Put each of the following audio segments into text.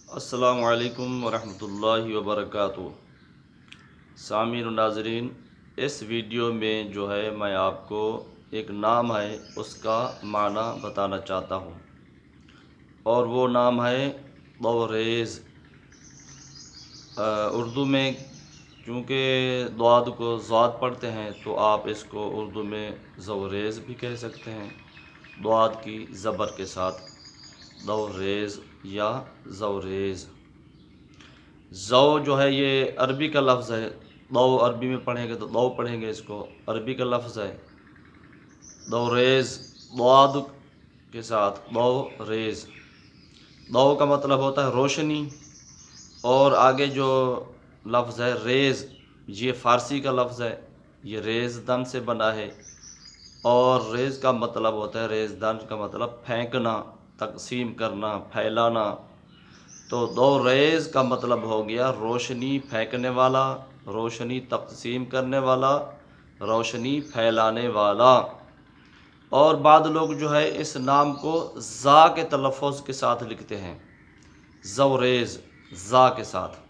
अस्सलामु अलैकुम वरहमतुल्लाहि वबरकातुहू। सामीन नाज़रीन, इस वीडियो में जो है मैं आपको एक नाम है उसका माना बताना चाहता हूँ और वो नाम है ज़वरेज़। उर्दू में चूँकि द्वाद को ज़ाद पढ़ते हैं तो आप इसको उर्दू में ज़वरेज़ भी कह सकते हैं, द्वाद की ज़बर के साथ ज़वरेज़ या ज़वरेज़। ज़ौ जो है ये अरबी का लफ्ज़ है। दौ अरबी में पढ़ेंगे तो दौ पढ़ेंगे, इसको अरबी का लफ्ज़ है। ज़वरेज़ द्वाद के साथ ज़वरेज़। दौ का मतलब होता है रोशनी, और आगे जो लफ्ज़ है रेज़, ये फ़ारसी का लफ्ज़ है। ये रेज़ दन से बना है और रेज़ का मतलब होता है, रेज़ दन का मतलब फेंकना, तकसीम करना, फैलाना। तो दो रेज़ का मतलब हो गया रोशनी फेंकने वाला, रोशनी तकसीम करने वाला, रोशनी फैलाने वाला। और बाद लोग जो है इस नाम को ज़ा के तलफ़ुज़ के साथ लिखते हैं, ज़वरेज़ ज़ा के साथ,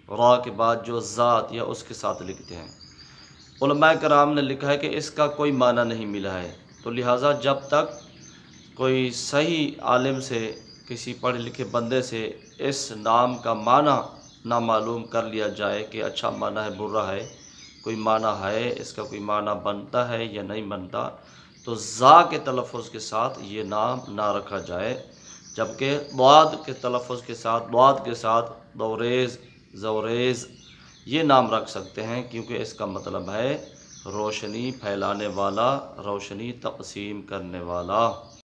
रा के बाद जो ज़ात या उसके साथ लिखते हैं। उलमाए कराम ने लिखा है कि इसका कोई माना नहीं मिला है, तो लिहाजा जब तक कोई सही आलिम से, किसी पढ़े लिखे बंदे से इस नाम का माना ना मालूम कर लिया जाए कि अच्छा माना है बुरा है, कोई माना है, इसका कोई माना बनता है या नहीं बनता, तो ज़ा के तलफ़ुज़ के साथ ये नाम ना रखा जाए, जबकि द्वाद के तलफ़ुज़ के साथ, द्वाद के साथ ज़वरेज़ ज़वरेज़ ये नाम रख सकते हैं, क्योंकि इसका मतलब है रोशनी फैलाने वाला, रोशनी तक़सीम करने वाला।